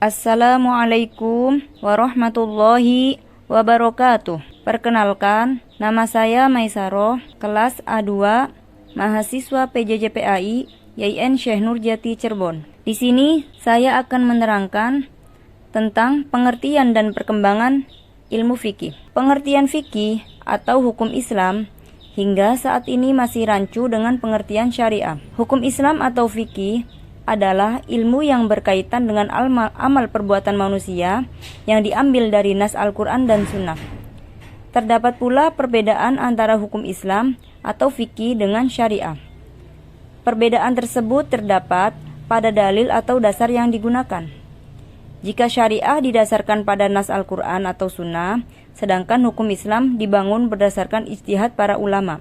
Assalamualaikum warahmatullahi wabarakatuh. Perkenalkan, nama saya Maisaroh, kelas A2, mahasiswa PJJPAI, YIN Syekh Nurjati Cirebon. Di sini saya akan menerangkan tentang pengertian dan perkembangan ilmu fikih. Pengertian fikih atau hukum Islam hingga saat ini masih rancu dengan pengertian syariah. Hukum Islam atau fikih adalah ilmu yang berkaitan dengan amal perbuatan manusia yang diambil dari nas Al-Quran dan Sunnah. Terdapat pula perbedaan antara hukum Islam atau fikih dengan syariah. Perbedaan tersebut terdapat pada dalil atau dasar yang digunakan. Jika syariah didasarkan pada nas Al-Quran atau Sunnah, sedangkan hukum Islam dibangun berdasarkan ijtihad para ulama.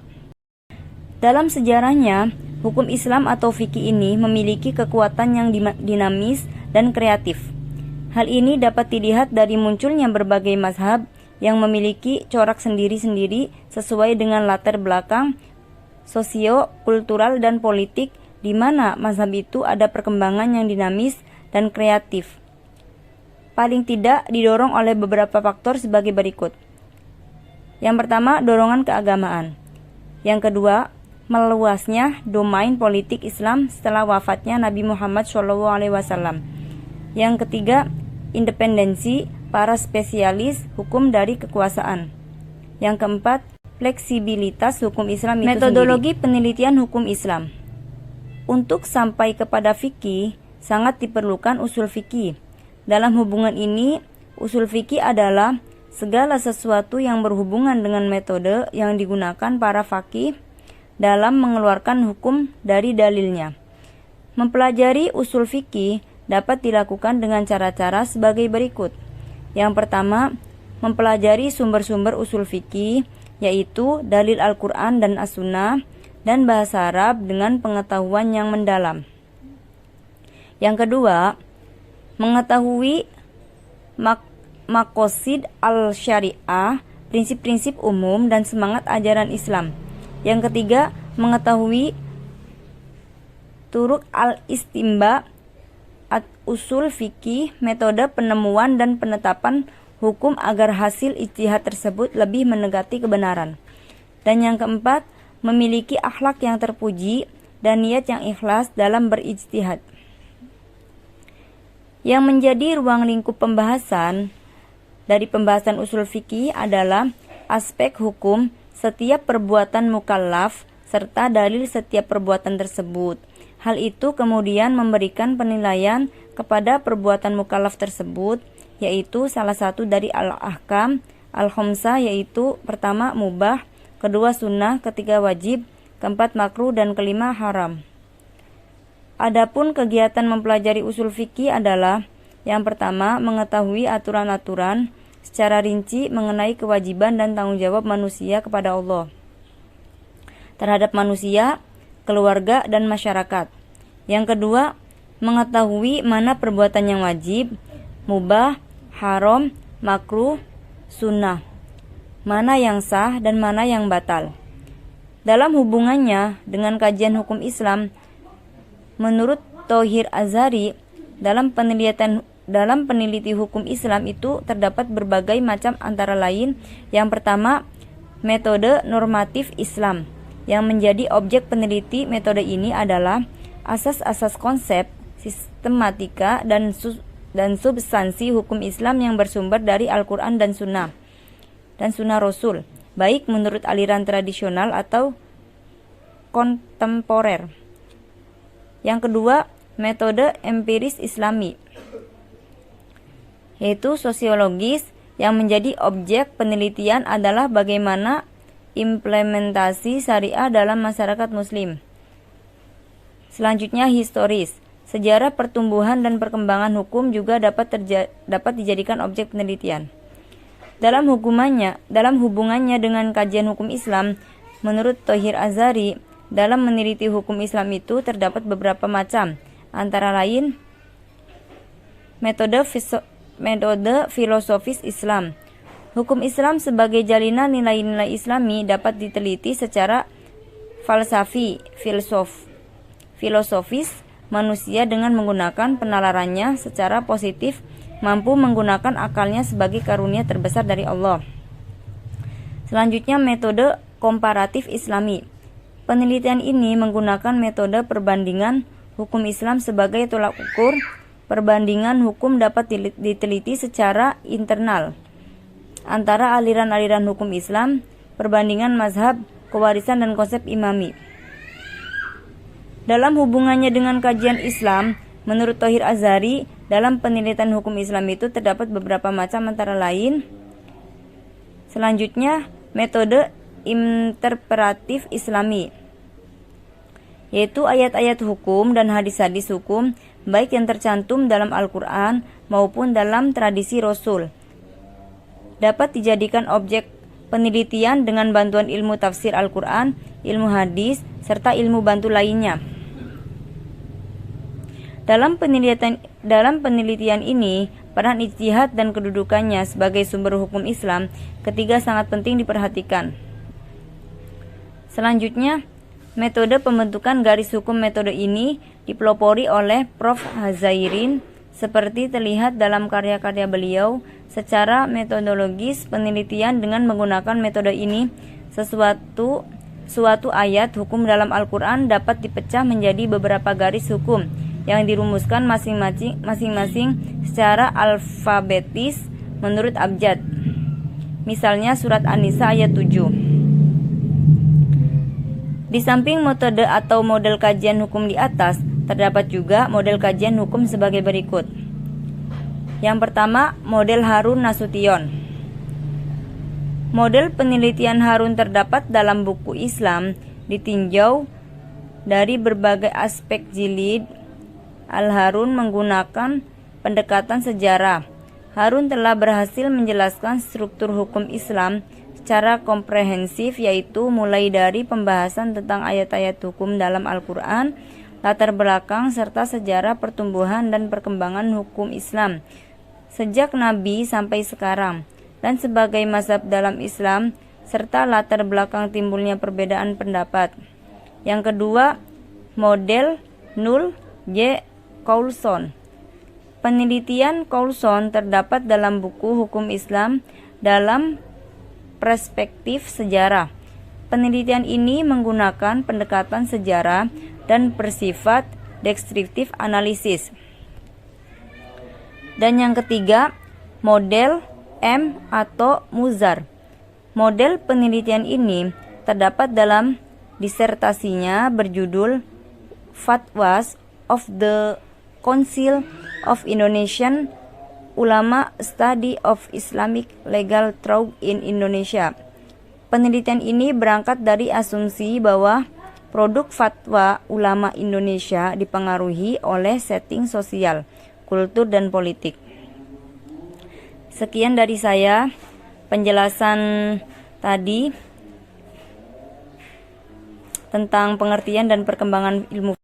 Dalam sejarahnya, hukum Islam atau fikih ini memiliki kekuatan yang dinamis dan kreatif. Hal ini dapat dilihat dari munculnya berbagai mazhab yang memiliki corak sendiri-sendiri sesuai dengan latar belakang sosio, kultural, dan politik, di mana mazhab itu ada perkembangan yang dinamis dan kreatif. Paling tidak didorong oleh beberapa faktor sebagai berikut. Yang pertama, dorongan keagamaan. Yang kedua, meluasnya domain politik Islam setelah wafatnya Nabi Muhammad SAW. Yang ketiga, independensi para spesialis hukum dari kekuasaan. Yang keempat, fleksibilitas hukum Islam itu metodologi sendiri. Penelitian hukum Islam. Untuk sampai kepada fikih, sangat diperlukan usul fikih. Dalam hubungan ini, usul fikih adalah segala sesuatu yang berhubungan dengan metode yang digunakan para faqih dalam mengeluarkan hukum dari dalilnya. Mempelajari usul fikih dapat dilakukan dengan cara-cara sebagai berikut. Yang pertama, mempelajari sumber-sumber usul fikih, yaitu dalil Al-Quran dan As-Sunnah, dan bahasa Arab dengan pengetahuan yang mendalam. Yang kedua, mengetahui maqasid al-syariah, prinsip-prinsip umum dan semangat ajaran Islam. Yang ketiga, mengetahui turuk al-istimba, usul fikih, metode penemuan dan penetapan hukum agar hasil ijtihad tersebut lebih mendekati kebenaran. Dan yang keempat, memiliki akhlak yang terpuji dan niat yang ikhlas dalam berijtihad. Yang menjadi ruang lingkup pembahasan dari pembahasan usul fikih adalah aspek hukum setiap perbuatan mukallaf serta dalil setiap perbuatan tersebut. Hal itu kemudian memberikan penilaian kepada perbuatan mukallaf tersebut, yaitu salah satu dari al-ahkam al-khamsah, yaitu pertama mubah, kedua sunnah, ketiga wajib, keempat makruh, dan kelima haram. Adapun kegiatan mempelajari usul fikih adalah yang pertama, mengetahui aturan-aturan secara rinci mengenai kewajiban dan tanggung jawab manusia kepada Allah terhadap manusia, keluarga, dan masyarakat. Yang kedua, mengetahui mana perbuatan yang wajib, mubah, haram, makruh, sunnah, mana yang sah dan mana yang batal. Dalam hubungannya dengan kajian hukum Islam, menurut Thohir Azhari, dalam peneliti hukum Islam itu terdapat berbagai macam, antara lain yang pertama, metode normatif Islam. Yang menjadi objek peneliti metode ini adalah asas-asas konsep, sistematika, dan substansi hukum Islam yang bersumber dari Al-Quran dan Sunnah Rasul, baik menurut aliran tradisional atau kontemporer. Yang kedua, metode empiris Islami, yaitu sosiologis. Yang menjadi objek penelitian adalah bagaimana implementasi syariah dalam masyarakat muslim. Selanjutnya, historis. Sejarah pertumbuhan dan perkembangan hukum juga dapat dijadikan objek penelitian. Dalam hubungannya dengan kajian hukum Islam, menurut Thohir Azhari, dalam meneliti hukum Islam itu terdapat beberapa macam, antara lain metode filosofis Islam. Hukum Islam sebagai jalinan nilai-nilai Islami dapat diteliti secara filosofis manusia dengan menggunakan penalarannya secara positif, mampu menggunakan akalnya sebagai karunia terbesar dari Allah. Selanjutnya, metode komparatif Islami. Penelitian ini menggunakan metode perbandingan hukum Islam sebagai tolak ukur. Perbandingan hukum dapat diteliti secara internal antara aliran-aliran hukum Islam, perbandingan mazhab, kewarisan, dan konsep imami. Dalam hubungannya dengan kajian Islam, menurut Thohir Azhari, dalam penelitian hukum Islam itu terdapat beberapa macam, antara lain. Selanjutnya, metode interpretatif Islami, yaitu ayat-ayat hukum dan hadis-hadis hukum, baik yang tercantum dalam Al-Quran maupun dalam tradisi Rasul, dapat dijadikan objek penelitian dengan bantuan ilmu tafsir Al-Quran, ilmu hadis, serta ilmu bantu lainnya. Dalam penelitian ini, peran ijtihad dan kedudukannya sebagai sumber hukum Islam ketiga sangat penting diperhatikan. Selanjutnya, metode pembentukan garis hukum. Metode ini dipelopori oleh Prof. Hazairin seperti terlihat dalam karya-karya beliau. Secara metodologis, penelitian dengan menggunakan metode ini, suatu ayat hukum dalam Al-Quran dapat dipecah menjadi beberapa garis hukum yang dirumuskan masing-masing secara alfabetis menurut abjad. Misalnya surat An-Nisa ayat 7. Di samping metode atau model kajian hukum di atas, terdapat juga model kajian hukum sebagai berikut. Yang pertama, model Harun Nasution. Model penelitian Harun terdapat dalam buku Islam, ditinjau dari berbagai aspek jilid. Al-Harun menggunakan pendekatan sejarah. Harun telah berhasil menjelaskan struktur hukum Islam secara komprehensif, yaitu mulai dari pembahasan tentang ayat-ayat hukum dalam Al-Quran, latar belakang, serta sejarah pertumbuhan dan perkembangan hukum Islam sejak Nabi sampai sekarang, dan sebagai mazhab dalam Islam, serta latar belakang timbulnya perbedaan pendapat. Yang kedua, model Null J. Coulson. Penelitian Coulson terdapat dalam buku Hukum Islam dalam Perspektif Sejarah. Penelitian ini menggunakan pendekatan sejarah dan bersifat deskriptif analisis. Dan yang ketiga, model M atau Muzar. Model penelitian ini terdapat dalam disertasinya berjudul Fatwas of the Council of Indonesian Ulama Study of Islamic Legal Thought in Indonesia. Penelitian ini berangkat dari asumsi bahwa produk fatwa ulama Indonesia dipengaruhi oleh setting sosial, kultur, dan politik. Sekian dari saya penjelasan tadi tentang pengertian dan perkembangan ilmu